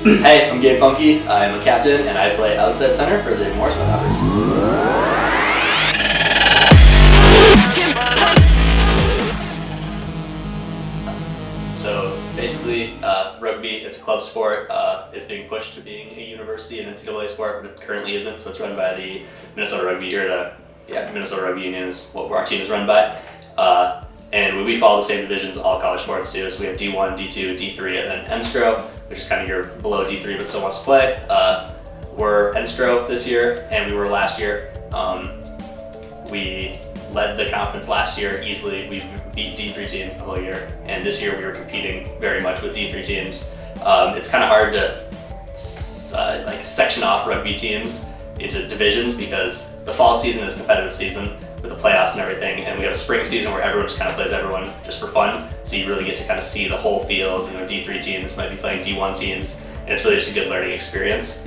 Hey, I'm Funke. I'm a captain and I play outside center for the Morris Daubers. So basically, rugby, it's a club sport. It's being pushed to being a university and NCAA sport, but it currently isn't. So it's run by the Minnesota Rugby, or Minnesota Rugby Union is what our team is run by. And we follow the same divisions all college sports do. So we have D1, D2, D3, and then NSCRO, which is kind of your below D3 but still wants to play. We're NSCRO this year, and we were last year. We led the conference last year easily. We beat D3 teams the whole year, and this year we were competing very much with D3 teams. It's kind of hard to section off rugby teams into divisions because the fall season is a competitive season with the playoffs and everything, and we have a spring season where everyone just kind of plays everyone just for fun, so you really get to kind of see the whole field. You know, D3 teams might be playing D1 teams, and it's really just a good learning experience.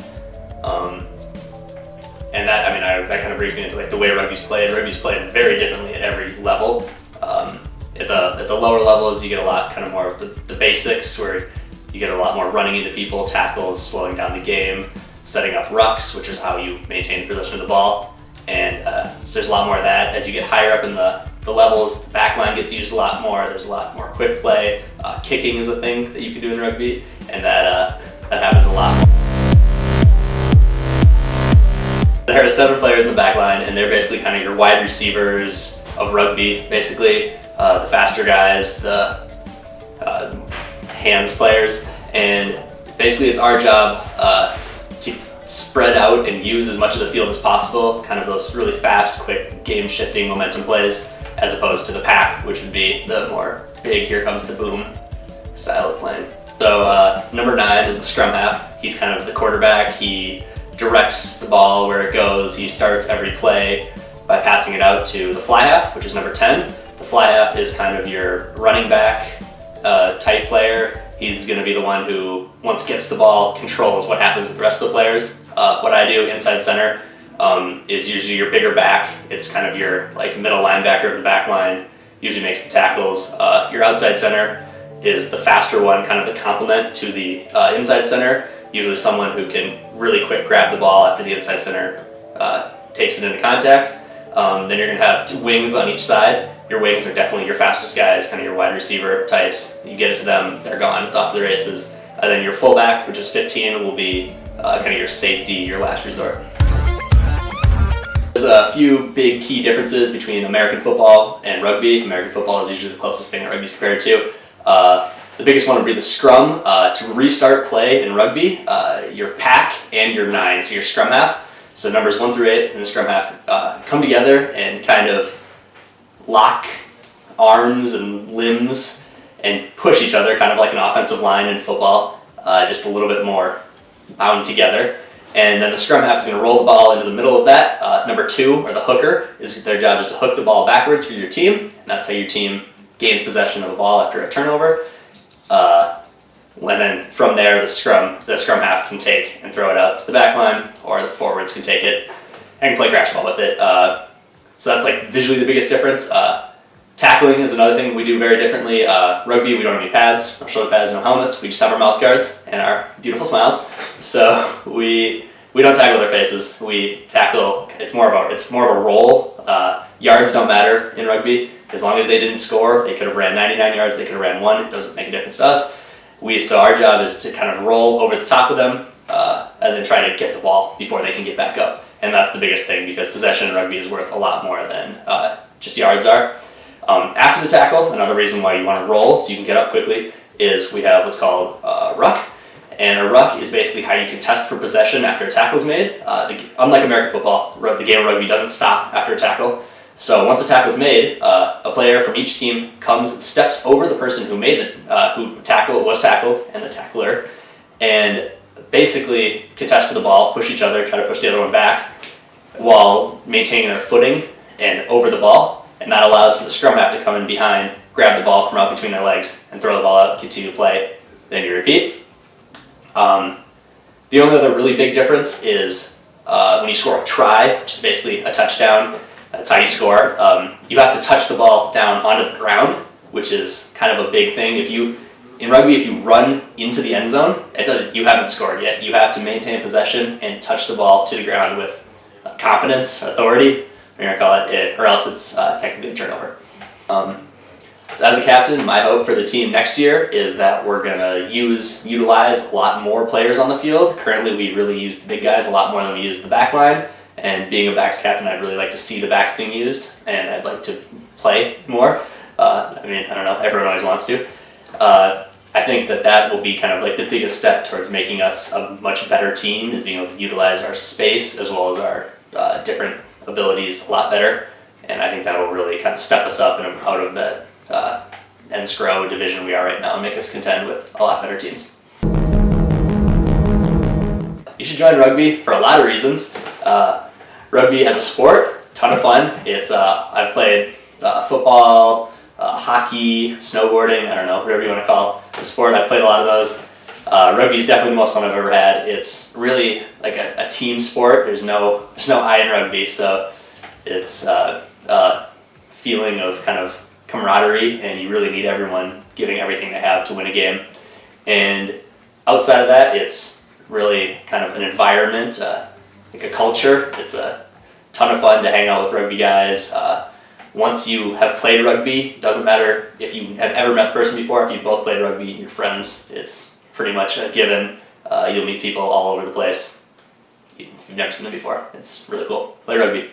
And that kind of brings me into the way rugby's played. Rugby's played very differently at every level. At the lower levels, you get a lot kind of more of the basics, where you get a lot more running into people, tackles, slowing down the game, setting up rucks, which is how you maintain possession of the ball. And so there's a lot more of that. As you get higher up in the levels, the back line gets used a lot more. There's a lot more quick play. Kicking is a thing that you can do in rugby, and that happens a lot. There are 7 players in the back line, and they're basically kind of your wide receivers of rugby, basically. The faster guys, the hands players, and basically it's our job to spread out and use as much of the field as possible, kind of those really fast, quick, game-shifting momentum plays, as opposed to the pack, which would be the more big, here comes the boom style of playing. So number 9 is the scrum half. He's kind of the quarterback. He directs the ball where it goes. He starts every play by passing it out to the fly half, which is number 10. The fly half is kind of your running back type player. He's going to be the one who, once gets the ball, controls what happens with the rest of the players. What I do inside center is usually your bigger back. It's kind of your middle linebacker of the back line, usually makes the tackles. Your outside center is the faster one, kind of the complement to the inside center, usually someone who can really quick grab the ball after the inside center takes it into contact. Then you're going to have 2 wings on each side. Your wings are definitely your fastest guys, kind of your wide receiver types. You get it to them, they're gone, it's off to the races. And then your fullback, which is 15, will be kind of your safety, your last resort. There's a few big key differences between American football and rugby. American football is usually the closest thing that rugby is compared to. The biggest one would be the scrum. To restart play in rugby, your pack and your 9, so your scrum half. So numbers 1 through 8 in the scrum half come together and kind of lock arms and limbs and push each other, kind of like an offensive line in football, just a little bit more bound together. And then the scrum half is going to roll the ball into the middle of that. Number 2, or the hooker, their job is to hook the ball backwards for your team, and that's how your team gains possession of the ball after a turnover. And then from there, the scrum half can take and throw it out to the back line, or the forwards can take it and can play crash ball with it. So that's visually the biggest difference. Tackling is another thing we do very differently. Rugby, we don't have any pads, no shoulder pads, no helmets. We just have our mouth guards and our beautiful smiles. So we don't tackle with our faces. We tackle. It's more of a roll. Yards don't matter in rugby. As long as they didn't score, they could have ran 99 yards. They could have ran 1. It doesn't make a difference to us. So our job is to kind of roll over the top of them and then try to get the ball before they can get back up. And that's the biggest thing, because possession in rugby is worth a lot more than just yards are. After the tackle, another reason why you want to roll so you can get up quickly is we have what's called ruck. And a ruck is basically how you contest for possession after a tackle is made. Unlike American football, the game of rugby doesn't stop after a tackle. So once a tackle is made, a player from each team comes and steps over the person who was tackled, and the tackler, and basically contest for the ball, push each other, try to push the other one back, while maintaining their footing and over the ball. And that allows for the scrum half to come in behind, grab the ball from out between their legs, and throw the ball out, continue to play. Then you repeat. The only other really big difference is when you score a try, which is basically a touchdown. That's how you score. You have to touch the ball down onto the ground, which is kind of a big thing. If you in rugby, if you run into the end zone, you haven't scored yet. You have to maintain possession and touch the ball to the ground with confidence, authority, whatever you call it, or else it's technically a turnover. So as a captain, my hope for the team next year is that we're going to utilize a lot more players on the field. Currently, we really use the big guys a lot more than we use the back line. And being a backs captain, I'd really like to see the backs being used, and I'd like to play more. I don't know, everyone always wants to. I think that will be kind of like the biggest step towards making us a much better team, is being able to utilize our space as well as our different abilities a lot better. And I think that will really kind of step us up and out of that N-Scro division we are right now and make us contend with a lot better teams. You should join rugby for a lot of reasons. Rugby as a sport, ton of fun. It's I've played football, hockey, snowboarding, I don't know, whatever you want to call the sport. I've played a lot of those. Rugby is definitely the most fun I've ever had. It's really like a team sport. There's no I in rugby, so it's a feeling of kind of camaraderie, and you really need everyone giving everything they have to win a game. And outside of that, it's really kind of an environment, like a culture. It's a ton of fun to hang out with rugby guys. Once you have played rugby, doesn't matter if you have ever met the person before, if you've both played rugby, you're friends. It's pretty much a given. You'll meet people all over the place. If you've never seen them before, it's really cool. Play rugby.